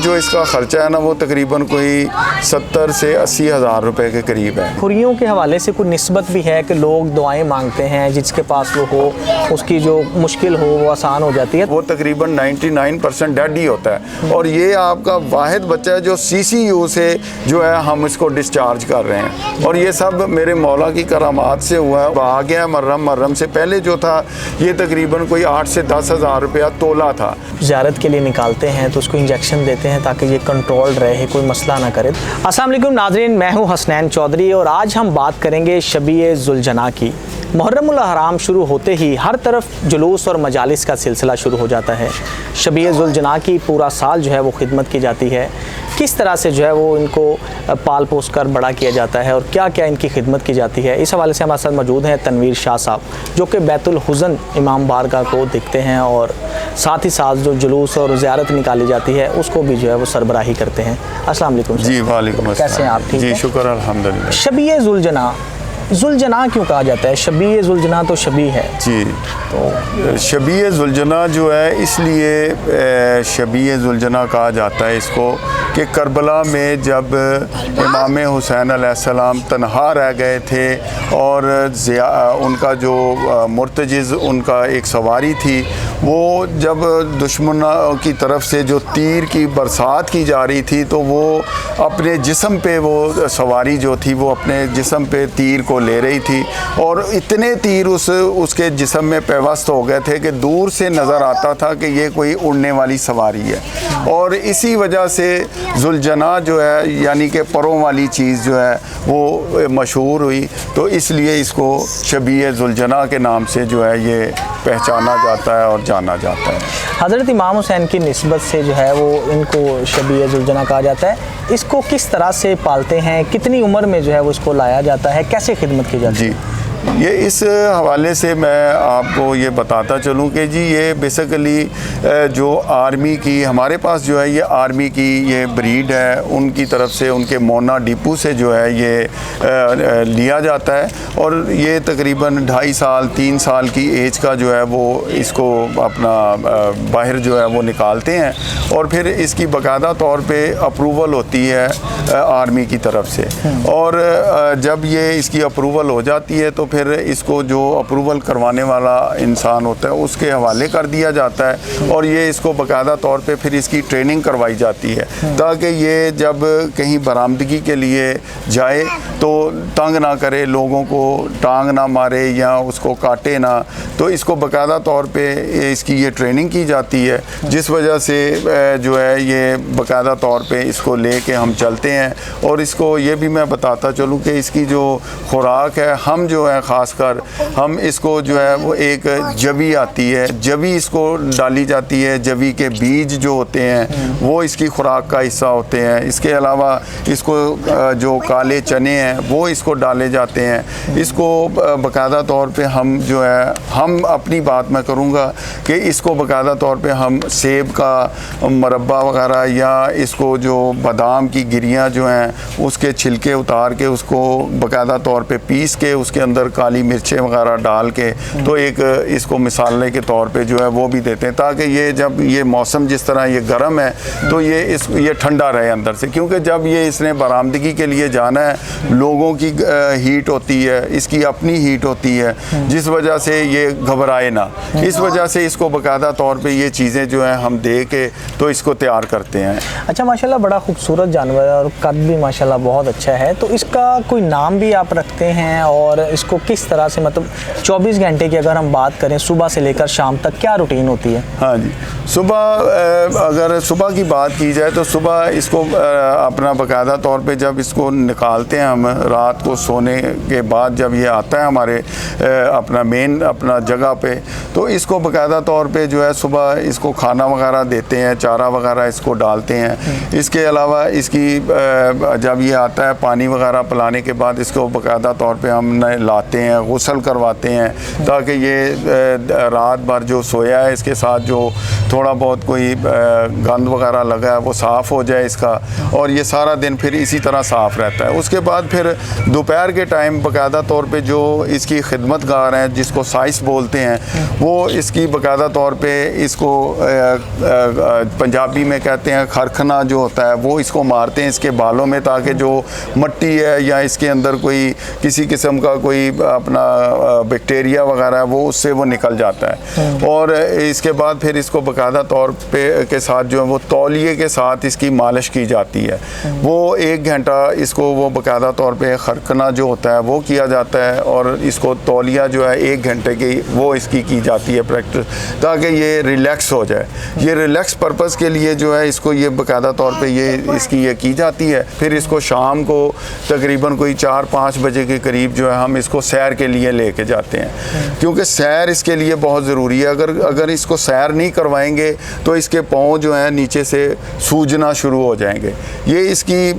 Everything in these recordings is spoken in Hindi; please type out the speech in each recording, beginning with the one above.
जो इसका ख़र्चा है ना वो तकरीबन कोई 70 से 80 हज़ार रुपये के करीब है। खुरियों के हवाले से कोई निस्बत भी है कि लोग दुआएं मांगते हैं, जिसके पास वो हो उसकी जो मुश्किल हो वो आसान हो जाती है? वो तकरीबन 99% डेड ही होता है। और ये आपका वाहिद बच्चा है जो CCU से जो है हम इसको डिस्चार्ज कर रहे हैं, और ये सब मेरे मौला की करामात से हुआ है। आ गया मुहर्रम से पहले जो था ये तकरीबन कोई 8 से 10 हज़ार रुपया तोला था। ज़ियारत के लिए निकालते हैं तो उसको इंजेक्शन देते हैं ताकि ये कंट्रोल रहे, कोई मसला ना करे। अस्सलाम वालेकुम नाज़रीन, मैं हूँ हसनैन चौधरी और आज हम बात करेंगे शबीए ज़ुलजना की। मुहर्रमुल हराम शुरू होते ही हर तरफ जुलूस और मजालिस का सिलसिला शुरू हो जाता है। शबीए ज़ुलजना की पूरा साल जो है वो खिदमत की जाती है। किस तरह से जो है वो इनको पाल पोस कर बड़ा किया जाता है और क्या क्या इनकी खिदमत की जाती है, इस हवाले से हमारे साथ मौजूद हैं तनवीर शाह साहब, जो कि बैतुल हुज़न इमाम बारगाह को देखते हैं और साथ ही साथ जो जुलूस और ज़ियारत निकाली जाती है उसको भी जो है वो सरबराही करते हैं। अस्सलाम वालेकुम। जी वालेकुम अस्सलाम। कैसे हैं आप? ठीक जी है? शुक्र अल्हम्दुलिल्लाह। शबीए ज़ुलजना, ज़ुलजना क्यों कहा जाता है? शबीए ज़ुलजना तो शबी है। जी, तो शबीए ज़ुलजना जो है इसलिए शबीए ज़ुलजना कहा जाता है इसको कि करबला में जब इमाम हुसैन अलैहिस्सलाम तन्हा रह गए थे और उनका जो मुर्तजिज़ उनका एक सवारी थी, वो जब दुश्मनों की तरफ से जो तीर की बरसात की जा रही थी तो वो अपने जिस्म पे, वो सवारी जो थी वो अपने जिस्म पे तीर को ले रही थी और इतने तीर उसके जिस्म में पेवस्त हो गए थे कि दूर से नज़र आता था कि ये कोई उड़ने वाली सवारी है। और इसी वजह से ज़ुलजना जो है यानी कि परों वाली चीज़ जो है वो मशहूर हुई, तो इसलिए इसको शबीए ज़ुलजना के नाम से जो है ये पहचाना जाता है और जाना जाता है। हज़रत इमाम हुसैन की निस्बत से जो है वो इनको शबीए ज़ुलजना कहा जाता है। इसको किस तरह से पालते हैं, कितनी उम्र में जो है वो इसको लाया जाता है, कैसे खिदमत की जाती है? जी, ये इस हवाले से मैं आपको ये बताता चलूँ कि जी ये बेसिकली जो आर्मी की हमारे पास जो है ये आर्मी की ये ब्रीड है, उनकी तरफ से उनके मोना डिपू से जो है ये लिया जाता है और ये तकरीबन 2.5 साल 3 साल की एज का जो है वो इसको अपना बाहर जो है वो निकालते हैं और फिर इसकी बाकायदा तौर पे अप्रूवल होती है आर्मी की तरफ से। और जब ये इसकी अप्रूवल हो जाती है तो फिर इसको जो अप्रूवल करवाने वाला इंसान होता है उसके हवाले कर दिया जाता है और ये इसको बाकायदा तौर पे फिर इसकी ट्रेनिंग करवाई जाती है ताकि ये जब कहीं बरामदगी के लिए जाए तो तंग ना करे, लोगों को टांग ना मारे या उसको काटे ना, तो इसको बाकायदा तौर पे इसकी ये ट्रेनिंग की जाती है, जिस वजह से जो है ये बाकायदा तौर पे इसको ले के हम चलते हैं। और इसको ये भी मैं बताता चलूँ कि इसकी जो खुराक है, हम जो है ख़ासकर हम इसको जो है वो एक जबी आती है, जबी इसको डाली जाती है, जबी के बीज जो होते हैं वो इसकी खुराक का हिस्सा होते हैं। इसके अलावा इसको जो काले चने हैं वो इसको डाले जाते हैं। इसको बाकायदा तौर पे हम जो है, हम अपनी बात मैं करूँगा कि इसको बाकायदा तौर पे हम सेब का मरब्बा वगैरह या इसको जो बादाम की गिरियाँ जो हैं उसके छिलके उतार के उसको बाकायदा तौर पे पीस के उसके अंदर काली मिर्चें वगैरह डाल के तो एक इसको मिसाले के तौर पे जो है वो भी देते हैं ताकि ये जब ये मौसम जिस तरह ये गर्म है तो ये ठंडा रहे अंदर से, क्योंकि जब ये इसने बरामदगी के लिए जाना है लोगों की हीट होती है, इसकी अपनी हीट होती है, जिस वजह से ये घबराए ना, इस वजह से इसको बाकायदा तौर पे ये चीज़ें जो हैं हम दे के तो इसको तैयार करते हैं। अच्छा, माशाल्लाह बड़ा खूबसूरत जानवर है और कद भी माशाल्लाह बहुत अच्छा है, तो इसका कोई नाम भी आप रखते हैं और इसको किस तरह से, मतलब 24 घंटे की अगर हम बात करें सुबह से लेकर शाम तक क्या रूटीन होती है? हाँ जी, सुबह अगर सुबह की बात की जाए तो सुबह इसको अपना बाकायदा तौर पे जब इसको निकालते हैं हम रात को सोने के बाद जब ये आता है हमारे अपना मेन अपना जगह पे, तो इसको बाकायदा तौर पे जो है सुबह इसको खाना वगैरह देते हैं, चारा वगैरह इसको डालते हैं। इसके अलावा इसकी जब ये आता है पानी वगैरह पिलाने के बाद इसको बाकायदा तौर पे हम लाते हैं, गुस्ल करवाते हैं ताकि ये रात भर जो सोया है इसके साथ जो थोड़ा बहुत कोई गंद वगैरह लगा है वो साफ़ हो जाए इसका, और ये सारा दिन फिर इसी तरह साफ़ रहता है। उसके बाद फिर दोपहर के टाइम बाकायदा तौर पे जो इसकी खिदमतगार हैं जिसको साइस बोलते हैं वो इसकी बाकायदा तौर पे इसको पंजाबी में कहते हैं खरखना जो होता है, वो इसको मारते हैं इसके बालों में, ताकि जो मट्टी है या इसके अंदर कोई किसी किस्म का कोई अपना बैक्टीरिया वगैरह है वो उससे वो निकल जाता है। और इसके बाद फिर इसको बाकायदा तौर पे के साथ जो है वो तौलिए के साथ इसकी मालिश की जाती है। वो 1 घंटा इसको वो बाकायदा तौर पे खरखना जो होता है वो किया जाता है, और इसको तौलिया जो है 1 घंटे की वो इसकी की जाती है प्रैक्टिस, ताकि ये रिलैक्स हो जाए। ये रिलैक्स पर्पज़ के लिए जो है इसको ये बाकायदा तौर पे ये इसकी ये की जाती है। फिर इसको शाम को तकरीबन कोई 4-5 बजे के करीब जो है हम इसको सैर के लिए लेके जाते हैं, क्योंकि सैर इसके लिए बहुत ज़रूरी है। अगर इसको सैर नहीं करवाएंगे तो इसके पाँव जो हैं नीचे से सूजना शुरू हो जाएंगे। ये इसकी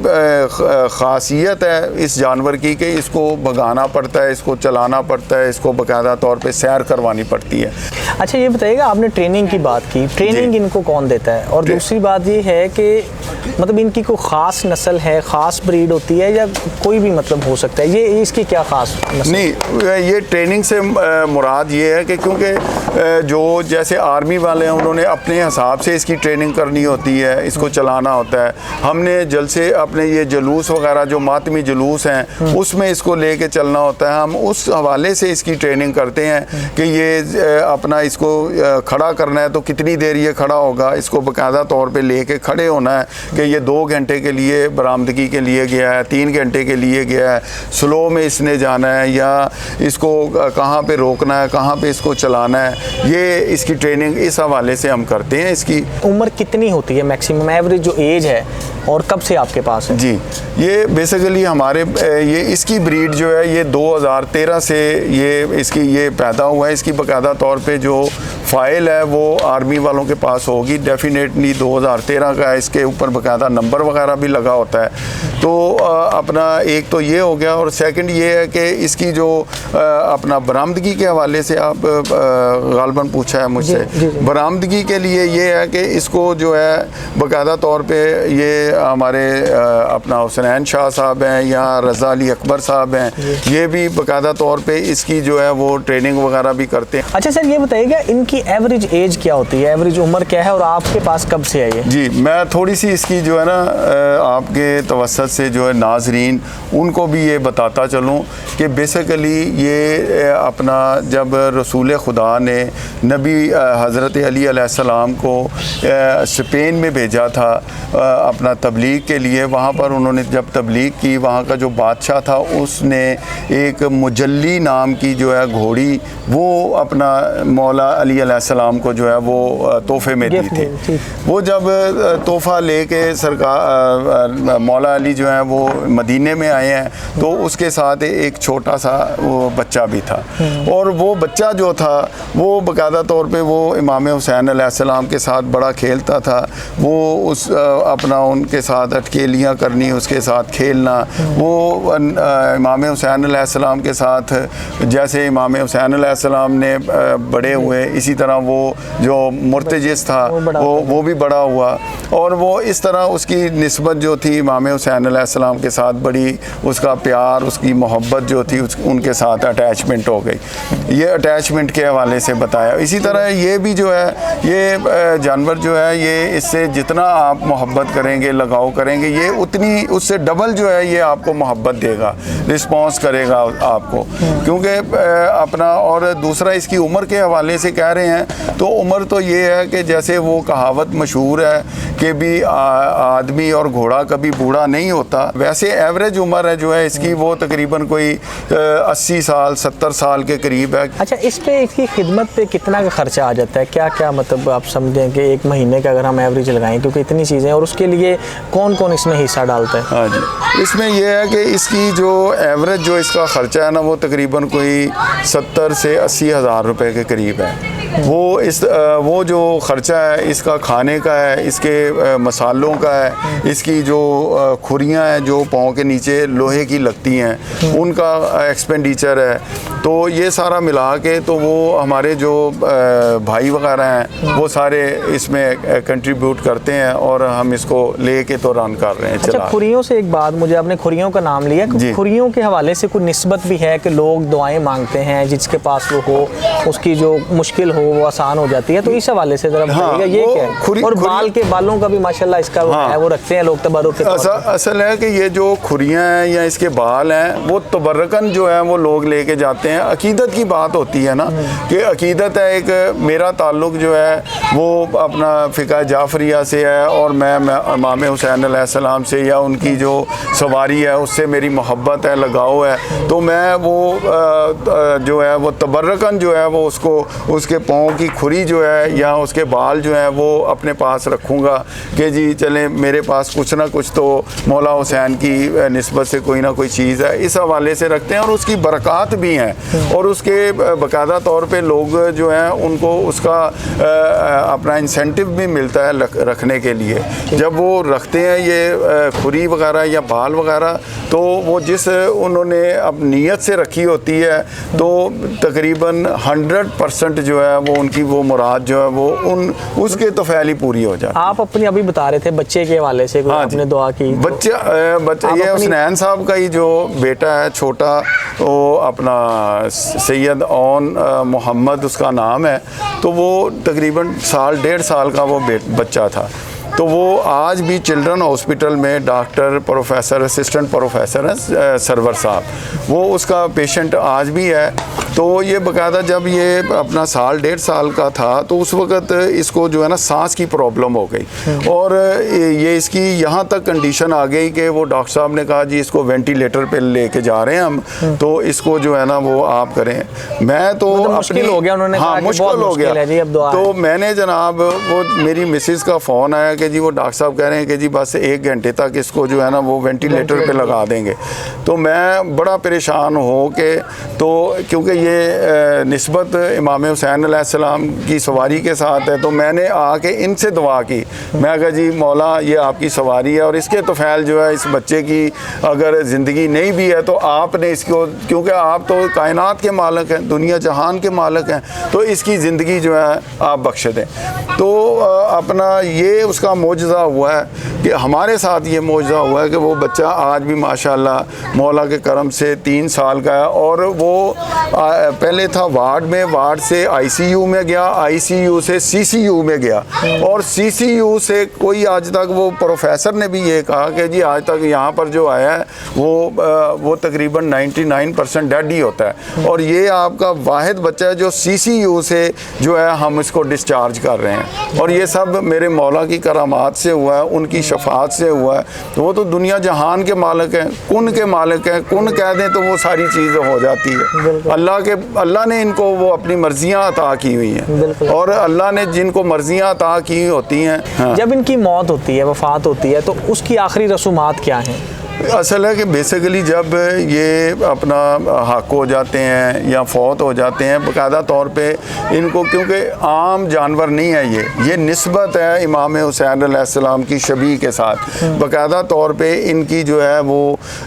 ख़ासियत है इस जानवर की कि इसको भगाना पड़ता है, इसको चलाना पड़ता है, इसको बाकायदा तौर पे सैर करवानी पड़ती है। अच्छा, ये बताइएगा, आपने ट्रेनिंग की बात की, ट्रेनिंग इनको कौन देता है? और दूसरी बात ये है कि मतलब इनकी कोई ख़ास नस्ल है, ख़ास ब्रीड होती है, या कोई भी मतलब हो सकता है? ये इसकी क्या ख़ास नस्ल? नहीं, ये ट्रेनिंग से मुराद ये है कि क्योंकि जो जैसे आर्मी वाले हैं उन्होंने अपने हिसाब से इसकी ट्रेनिंग करनी होती है, इसको चलाना होता है। हमने जलसे अपने ये जुलूस वगैरह जो मातमी जुलूस हैं उसमें इसको लेके चलना होता है। हम उस हवाले से इसकी ट्रेनिंग करते हैं कि ये अपना इसको खड़ा करना है तो कितनी देर ये खड़ा होगा, इसको बाकायदा तौर पे लेके खड़े होना है कि ये 2 घंटे के लिए बरामदगी के लिए गया है, 3 घंटे के लिए गया है, स्लो में इसने जाना है या इसको कहाँ पे रोकना है, कहाँ पे इसको चलाना है, ये इसकी ट्रेनिंग इस हवाले से हम करते हैं। इसकी उम्र कितनी होती है मैक्सिमम एवरेज जो एज है, और कब से आपके पास है? जी, ये बेसिकली हमारे ये इसकी ब्रीड जो है ये 2013 से ये इसकी ये पैदा हुआ है। इसकी बाकायदा तौर पे जो फ़ाइल है वो आर्मी वालों के पास होगी, डेफिनेटली 2013 का है, इसके ऊपर बाकायदा नंबर वगैरह भी लगा होता है। तो अपना एक तो ये हो गया, और सेकंड ये है कि इसकी जो अपना बरामदगी के हवाले से आप गालबन पूछा है मुझसे। बरामदगी के लिए ये है कि इसको जो है बाकायदा तौर पे ये हमारे अपना हुसैन शाह साहब हैं या रज़ा अली अकबर साहब हैं, ये भी बाकायदा तौर पे इसकी जो है वो ट्रेनिंग वगैरह भी करते हैं। अच्छा सर, ये बताइएगा इनकी एवरेज एज क्या होती है, एवरेज उम्र क्या है, और आपके पास कब से है ये? जी, मैं थोड़ी सी इसकी जो है ना आपके तवस्सुत से जो है नाजरीन उनको भी ये बताता चलूँ कि बेसिकली ये अपना जब रसूल खुदा ने नबी हज़रत अली अलैहिस्सलाम को स्पेन में भेजा था अपना तबलीग के लिए, वहाँ पर उन्होंने जब तबलीग की, वहाँ का जो बादशाह था उसने एक मुजल्ली नाम की जो है घोड़ी वो अपना मौला अली अलैहिस्सलाम को जो है वो तोहफे में दी थी। वो जब तोहफ़ा लेके सरकार मौला अली जो है वो मदीने में आए हैं तो उसके साथ एक छोटा सा वो बच्चा भी था, और वो बच्चा जो था वो बाकायदा तौर पे वो इमाम हुसैन अलैहिस्सलाम के साथ बड़ा खेलता था। वो उस अपना उनके साथ अटकेलियाँ करनी, उसके साथ खेलना। वो इमाम हुसैन अलैहिस्सलाम के साथ जैसे इमाम हुसैन अलैहिस्सलाम ने बड़े हुए, इसी तरह वो जो मुर्तजिस था वो भी बड़ा हुआ, और वो इस तरह उसकी निस्बत जो थी इमाम हुसैन अलैहिस्सलाम के साथ बड़ी, उसका प्यार, उसकी मोहब्बत जो थी उनके साथ अटैचमेंट हो गई। ये अटैचमेंट के हवाले से बताया। इसी तरह ये भी जो है ये जानवर जो है ये इससे जितना आप मोहब्बत करेंगे, लगाव करेंगे, ये उतनी उससे डबल जो है ये आपको मोहब्बत देगा, रिस्पॉन्स करेगा आपको, क्योंकि अपना। और दूसरा इसकी उम्र के हवाले से कह रहे हैं तो उम्र तो ये है कि जैसे वो कहावत मशहूर है कि भी आदमी और घोड़ा कभी बूढ़ा नहीं होता, वैसे एवरेज उम्र है जो है इसकी वो तकरीबन कोई 80 साल 70 साल के करीब है। अच्छा, इस पे इसकी खिदमत पे कितना का खर्चा आ जाता है, क्या क्या मतलब आप समझें कि 1 महीने का अगर हम एवरेज लगाएं, क्योंकि इतनी चीज़ें, और उसके लिए कौन कौन इसमें हिस्सा डालता है? हाँ जी, इसमें यह है कि इसकी जो एवरेज जो इसका ख़र्चा है ना वो तकरीबन कोई 70 से 80 हज़ार रुपये के करीब है। वो जो ख़र्चा है इसका खाने का है, इसके मसालों का है, इसकी जो खुरियाँ हैं जो पाँव के नीचे लोहे की लगती हैं उनका एक्सपेंडिचर है। तो ये सारा मिला के तो वो हमारे जो भाई वगैरह हैं वो सारे इसमें कंट्रीब्यूट करते हैं और हम इसको लेके तो रन कर रहे हैं। अच्छा, खुरियों से एक बात, मुझे आपने खुरियों का नाम लिया, खुरियों के हवाले से कोई निस्बत भी है कि लोग दुआएं मांगते हैं, जिसके पास वो हो उसकी जो मुश्किल हो वो आसान हो जाती है, तो इस हवाले से जरा बताइएगा ये क्या है? और बाल के बालों का भी माशाल्लाह इसका है, वो रखते हैं लोग तबरुक के तौर पे। असल है कि ये जो खुरियाँ हैं या इसके बाल हैं वो तबर्रकन जो है वो लोग लेके जाते हैं। अकीदत की बात होती है ना कि अकीदत है, एक मेरा ताल्लुक जो है वो अपना फ़िक़्ह जाफ़रिया से है और मैं इमाम हुसैन अलैहिस्सलाम से या उनकी जो सवारी है उससे मेरी मोहब्बत है, लगाव है, तो मैं वो जो है वो तबर्रकन जो है वो उसको उसके पाँव की खुरी जो है या उसके बाल जो है वो अपने पास रखूँगा कि जी चलें मेरे पास कुछ ना कुछ तो मौला हुसैन की निस्बत से कोई ना कोई चीज़ है, इस हवाले से रखते हैं। और उसकी बरक़ात भी हैं और उसके बाकायदा तौर पे लोग जो हैं उनको उसका अपना इंसेंटिव भी मिलता है रखने के लिए। जब वो रखते हैं ये खुरी वगैरह या बाल वगैरह, तो वो जिस उन्होंने अब नीयत से रखी होती है तो तकरीबन 100% जो है वो उनकी वो मुराद जो है वो उसके तफ़ैल ही पूरी हो जाती है। आप अपनी अभी बता रहे थे बच्चे के हवाले से आपने दुआ की, बच्चा ये हुसनैन साहब का ही जो बेटा है छोटा, वो अपना सैयद ओन मोहम्मद उसका नाम है, तो वो तकरीबन 1.5 साल का वो बच्चा था। तो वो आज भी चिल्ड्रन हॉस्पिटल में डॉक्टर प्रोफेसर असिस्टेंट प्रोफेसर हैं सरवर साहब, वो उसका पेशेंट आज भी है। तो ये बाकायदा जब ये अपना 1.5 साल का था तो उस वक़्त इसको जो है ना सांस की प्रॉब्लम हो गई और ये इसकी यहाँ तक कंडीशन आ गई कि वो डॉक्टर साहब ने कहा जी इसको वेंटिलेटर पे लेके जा रहे हैं हम, तो इसको जो है ना वो आप करें। मैं तो मतलब मुश्किल हो गया, उन्होंने हाँ मुश्किल हो गया, तो मैंने जनाब वो मेरी मिसिज़ का फ़ोन आया कि जी वो डॉक्टर साहब कह रहे हैं कि जी बस 1 घंटे तक इसको जो है ना वो वेंटिलेटर पे लगा देंगे। तो मैं बड़ा परेशान हो के, तो क्योंकि ये निस्बत इमाम हुसैन अलैहिस्सलाम की सवारी के साथ है, तो मैंने आके इनसे दुआ की। मैं कहा जी मौला ये आपकी सवारी है और इसके तफ़ैल जो है इस बच्चे की अगर ज़िंदगी नहीं भी है तो आपने इसको, क्योंकि आप तो कायनात के मालिक हैं, दुनिया जहान के मालिक हैं, तो इसकी ज़िंदगी जो है आप बख्श दें। तो अपना ये उसका मौजज़ा हुआ है कि हमारे साथ ये मौजज़ा हुआ है कि वो बच्चा आज भी माशाल्लाह मौला के करम से 3 साल का है और वो पहले था वार्ड में, वार्ड से आईसीयू में गया, आईसीयू से सीसीयू में गया और सीसीयू से कोई आज तक वो प्रोफेसर ने भी ये कहा कि जी आज तक यहाँ पर जो आया है वो तकरीबन 99% डेड ही होता है और ये आपका वाहिद बच्चा है जो सीसीयू से जो है हम इसको डिस्चार्ज कर रहे हैं। और ये सब मेरे मौला की करामात से हुआ है, उनकी शफात से हुआ है। तो वो तो दुनिया जहान के मालिक हैं, कुन के मालिक हैं, कुन कह दें तो वो सारी चीज़ें हो जाती है। अल्लाह ने इनको वो अपनी मर्जियाँ अता की हुई हैं और अल्लाह ने जिनको मर्जियाँ अता की होती हैं। हाँ। जब इनकी मौत होती है, वफ़ात होती है, तो उसकी आखिरी रसूमात क्या हैं? असल है कि बेसिकली जब ये अपना हक हो जाते हैं या फौत हो जाते हैं, बाकायदा तौर पे इनको, क्योंकि आम जानवर नहीं है ये निस्बत है इमाम हुसैन अलैहिस्सलाम की शबी के साथ, बाकायदा तौर पे इनकी जो है वो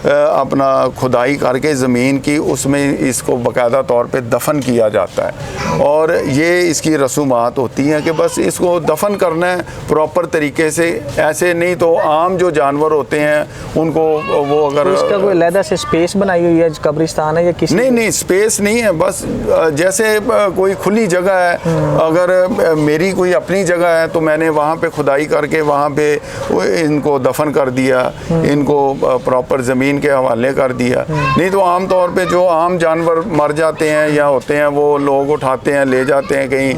अपना खुदाई करके ज़मीन की उसमें इसको बाकायदा तौर पे दफन किया जाता है और ये इसकी रसूमात होती हैं कि बस इसको दफन करना है प्रॉपर तरीके से। ऐसे नहीं तो आम जो जानवर होते हैं उनको वो अगर तो इसका कोई अलग से स्पेस बनाई हुई है, कब्रिस्तान है या किसी? नहीं स्पेस नहीं है, बस जैसे कोई खुली जगह है, अगर मेरी कोई अपनी जगह है तो मैंने वहाँ पे खुदाई करके वहाँ पे इनको दफन कर दिया, इनको प्रॉपर ज़मीन के हवाले कर दिया। नहीं तो आम तौर पे जो आम जानवर मर जाते हैं या होते हैं वो लोग उठाते हैं ले जाते हैं कहीं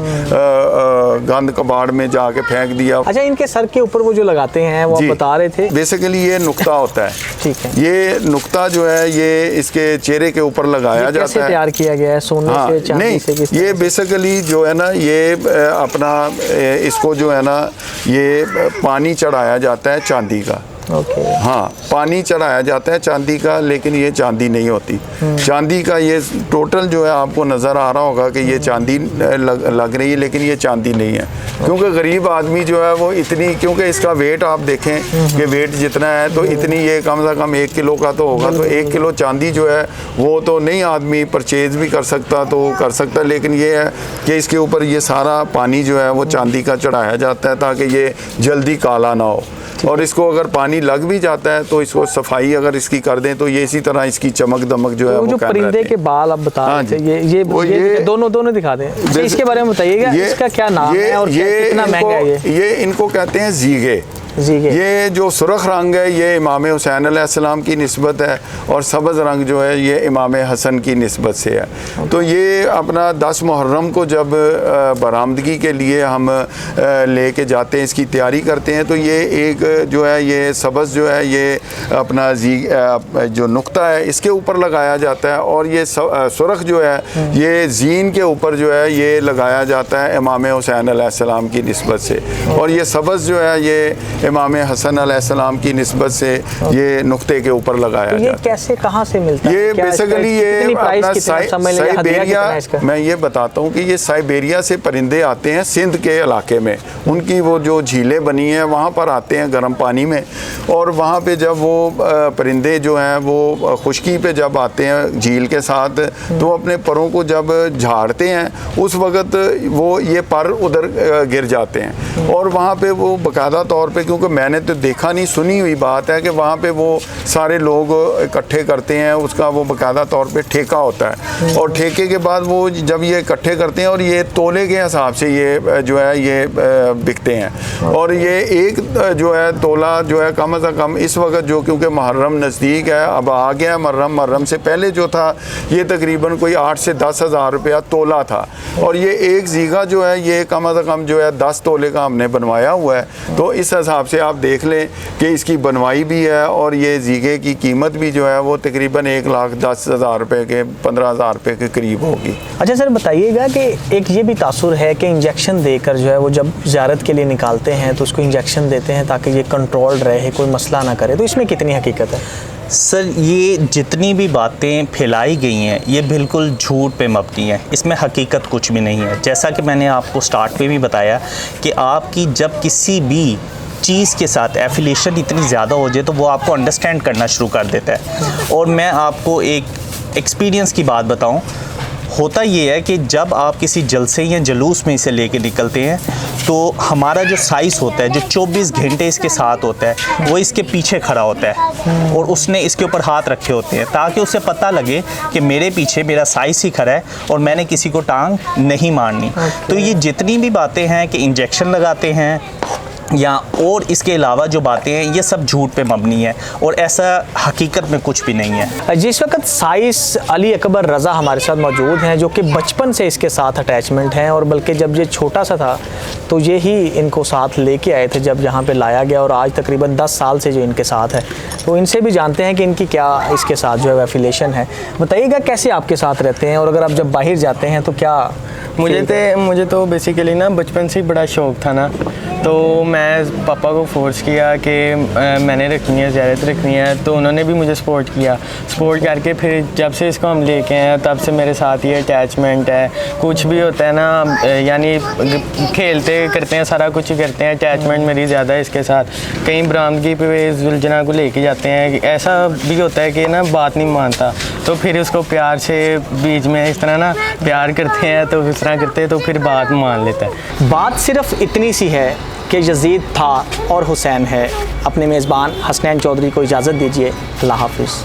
गंद कबाड़ में जाके फेंक दिया। अच्छा, इनके सर के ऊपर वो जो लगाते हैं वो आप बता रहे थे, बेसिकली ये नुक्ता होता है। ठीक है, ये नुक्ता जो है ये इसके चेहरे के ऊपर लगाया जाता है। कैसे तैयार किया गया है? सोने से, चांदी से? किस ये बेसिकली जो है ना ये अपना इसको जो है ना ये पानी चढ़ाया जाता है चांदी का। ओके। हाँ, पानी चढ़ाया जाता है चांदी का, लेकिन ये चांदी नहीं होती। चांदी का ये टोटल जो है आपको नज़र आ रहा होगा कि ये चांदी लग रही है, लेकिन ये चांदी नहीं है। क्योंकि गरीब आदमी जो है वो इतनी, क्योंकि इसका वेट आप देखें कि वेट जितना है तो इतनी, ये कम से कम 1 किलो का तो होगा, तो 1 किलो चांदी जो है वो तो नहीं आदमी परचेज भी कर सकता, तो कर सकता, लेकिन ये है कि इसके ऊपर ये सारा पानी जो है वो चांदी का चढ़ाया जाता है ताकि ये जल्दी काला ना हो। और इसको अगर पानी लग भी जाता है तो इसको सफाई अगर इसकी कर दें तो ये इसी तरह इसकी चमक दमक जो है वो जो परिंदे के बाल आप बता रहे थे, ये दोनों दिखा दें। अच्छा, इसके बारे में बताइएगा, इसका क्या नाम है और कितना महंगा है ये? इनको कहते हैं जीगे। ये जो सुरख रंग है ये इमाम हुसैन अलैहिस्सलाम की निस्बत है, और सब्ज़ रंग जो है ये इमाम हसन की निस्बत से है। तो ये अपना 10 मुहर्रम को जब बरामदगी के लिए हम लेके जाते हैं, इसकी तैयारी करते हैं, तो ये एक जो है ये सब्ज़ जो है ये अपना जो नुक्ता है इसके ऊपर लगाया जाता है, और ये सुरख जो है ये जीन के ऊपर जो है ये लगाया जाता है इमाम हुसैन अलैहिस्सलाम की निस्बत से, और ये सब्ज़ जो है ये इमाम हसन अलैहिस्सलाम की निस्बत से ये नुक्ते के ऊपर लगाया तो ये जाता है। कैसे, कहाँ से मिलता है? ये बेसिकली ये अपना साइबेरिया, मैं ये बताता हूँ कि ये साइबेरिया से परिंदे आते हैं सिंध के इलाके में, उनकी वो जो झीलें बनी हैं वहाँ पर आते हैं गर्म पानी में, और वहाँ पे जब वो परिंदे जो हैं वो खुश्की पे जब आते हैं झील के साथ, तो अपने परों को जब झाड़ते हैं उस वक़्त वो ये पर उधर गिर जाते हैं, और वहाँ पे वो बाकायदा तौर पे, क्योंकि मैंने तो देखा नहीं, सुनी हुई बात है कि वहाँ पे वो सारे लोग इकट्ठे करते हैं, उसका वो बाकायदा तौर पे ठेका होता है, और ठेके के बाद वो जब ये इकट्ठे करते हैं और ये तोले के हिसाब से ये जो है ये बिकते हैं, और ये एक जो है तोला जो है कम से कम इस वक्त जो, क्योंकि मुहर्रम नज़दीक है, अब आ गया मुहर्रम से पहले जो था ये तकरीबन कोई 8 से 10 हज़ार रुपया तोला था, और ये एक जीगा जो है ये कम से कम जो है 10 तोले का हमने बनवाया हुआ है। तो इस हिसाब से आप देख लें कि इसकी बनवाई भी है, और ये जीगे की कीमत भी जो है वो तकरीबन 1,10,000 रुपये के 15,000 रुपये के करीब होगी। अच्छा सर, बताइएगा कि एक ये भी तासुर है कि इंजेक्शन देकर जो है वो जब ज़ियारत के लिए निकालते हैं तो उसको इंजेक्शन देते हैं ताकि ये कंट्रोल रहे, कोई मसला ना करे, तो इसमें कितनी हकीकत है? सर, ये जितनी भी बातें फैलाई गई हैं ये बिल्कुल झूठ पे मबनी है, इसमें हकीकत कुछ भी नहीं है। जैसा कि मैंने आपको स्टार्ट पे भी बताया कि आपकी जब किसी भी चीज़ के साथ एफिलिएशन इतनी ज़्यादा हो जाए तो वो आपको अंडरस्टैंड करना शुरू कर देता है। और मैं आपको एक एक्सपीरियंस की बात बताऊं, होता ये है कि जब आप किसी जलसे या जलूस में इसे लेके निकलते हैं तो हमारा जो साइज़ होता है, जो 24 घंटे इसके साथ होता है, वो इसके पीछे खड़ा होता है और उसने इसके ऊपर हाथ रखे होते हैं ताकि उसे पता लगे कि मेरे पीछे मेरा साइज़ ही खड़ा है और मैंने किसी को टांग नहीं मारनी। तो ये जितनी भी बातें हैं कि इंजेक्शन लगाते हैं या और इसके अलावा जो बातें हैं ये सब झूठ पे मबनी है, और ऐसा हकीकत में कुछ भी नहीं है। जिस वक्त साइस अली अकबर रज़ा हमारे साथ मौजूद हैं, जो कि बचपन से इसके साथ अटैचमेंट हैं, और बल्कि जब ये छोटा सा था तो ये ही इनको साथ लेके आए थे जब यहाँ पे लाया गया, और आज तकरीबन 10 साल से जो इनके साथ है, तो इनसे भी जानते हैं कि इनकी क्या इसके साथ जो है एफिलिएशन है। बताइएगा कैसे आपके साथ रहते हैं, और अगर आप जब बाहर जाते हैं तो क्या? मुझे तो बेसिकली ना बचपन से ही बड़ा शौक़ था ना, तो मैं पापा को फोर्स किया कि मैंने रखनी है, ज़ियारत रखनी है, तो उन्होंने भी मुझे सपोर्ट किया। सपोर्ट करके फिर जब से इसको हम लेके आए तब से मेरे साथ ये अटैचमेंट है। कुछ भी होता है ना, यानी खेलते करते हैं, सारा कुछ करते हैं, अटैचमेंट मेरी ज़्यादा है इसके साथ। कहीं बरामदगी पे जुलझना को लेके जाते हैं, ऐसा भी होता है कि ना बात नहीं मानता, तो फिर उसको प्यार से बीच में इस तरह ना प्यार करते हैं, तो इस तरह करते हैं तो फिर बात मान लेता है। बात सिर्फ इतनी सी है कि यजीद था और हुसैन है। अपने मेज़बान हसनैन चौधरी को इजाज़त दीजिए। अल्लाह हाफ़िज़।